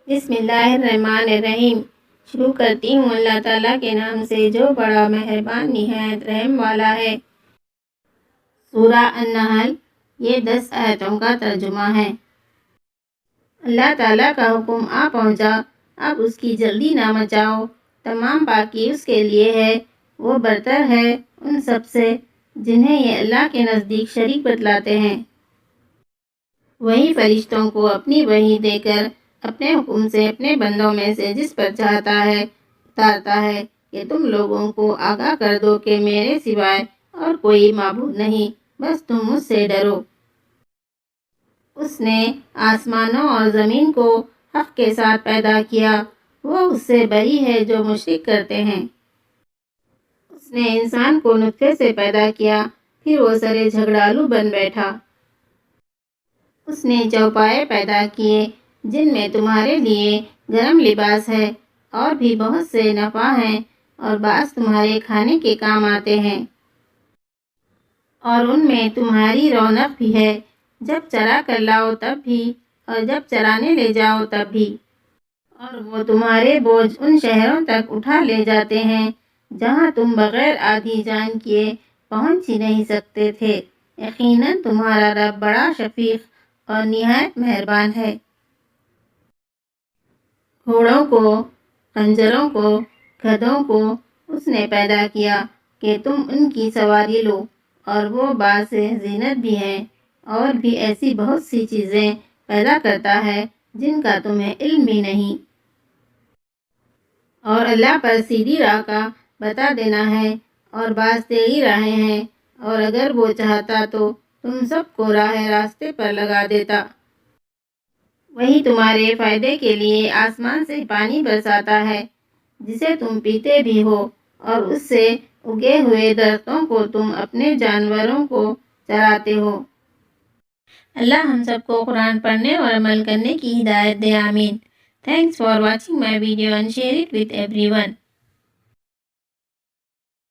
بسم اللہ الرحمن الرحیم۔ شروع کرتی ہوں اللہ تعالیٰ کے نام سے جو بڑا مہربان نہایت رحم والا ہے۔ سورہ النحل، یہ 10 آیتوں کا ترجمہ ہے۔ اللہ تعالیٰ کا حکم آ پہنچا، اب اس کی جلدی نہ مچاؤ، تمام پاکی اس کے لیے ہے، وہ برتر ہے ان سب سے جنہیں یہ اللہ کے نزدیک شریک بتلاتے ہیں۔ وہی فرشتوں کو اپنی وحی دے کر اپنے حکم سے اپنے بندوں میں سے جس پر چاہتا ہے اتارتا ہے کہ تم لوگوں کو آگاہ کر دو کہ میرے سوائے اور کوئی معبود نہیں، بس تم مجھ سے ڈرو۔ اس نے آسمانوں اور زمین کو حق کے ساتھ پیدا کیا، وہ اس سے بری ہے جو مشرک کرتے ہیں۔ اس نے انسان کو نطفے سے پیدا کیا، پھر وہ سرے جھگڑالو بن بیٹھا۔ اس نے چوپائے پیدا کیے جن میں تمہارے لیے گرم لباس ہے اور بھی بہت سے نفع ہیں اور بعض تمہارے کھانے کے کام آتے ہیں، اور ان میں تمہاری رونق بھی ہے، جب چرا کر لاؤ تب بھی اور جب چرانے لے جاؤ تب بھی، اور وہ تمہارے بوجھ ان شہروں تک اٹھا لے جاتے ہیں جہاں تم بغیر آدھی جان کیے پہنچ ہی نہیں سکتے تھے۔ یقیناً تمہارا رب بڑا شفیق اور نہایت مہربان ہے۔ گھوڑوں کو، خنجروں کو، گدھوں کو اس نے پیدا کیا کہ تم ان کی سواری لو، اور وہ باعث زینت بھی ہیں، اور بھی ایسی بہت سی چیزیں پیدا کرتا ہے جن کا تمہیں علم بھی نہیں۔ اور اللہ پر سیدھی راہ کا بتا دینا ہے، اور بعض ٹیڑھی راہیں ہیں، اور اگر وہ چاہتا تو تم سب کو راہ راستے پر لگا دیتا۔ وہی تمہارے فائدے کے لیے آسمان سے پانی برساتا ہے جسے تم پیتے بھی ہو، اور اس سے اگے ہوئے درختوں کو تم اپنے جانوروں کو چراتے ہو۔ اللہ ہم سب کو قرآن پڑھنے اور عمل کرنے کی ہدایت دے، آمین۔ Thanks for watching my video and share it with everyone.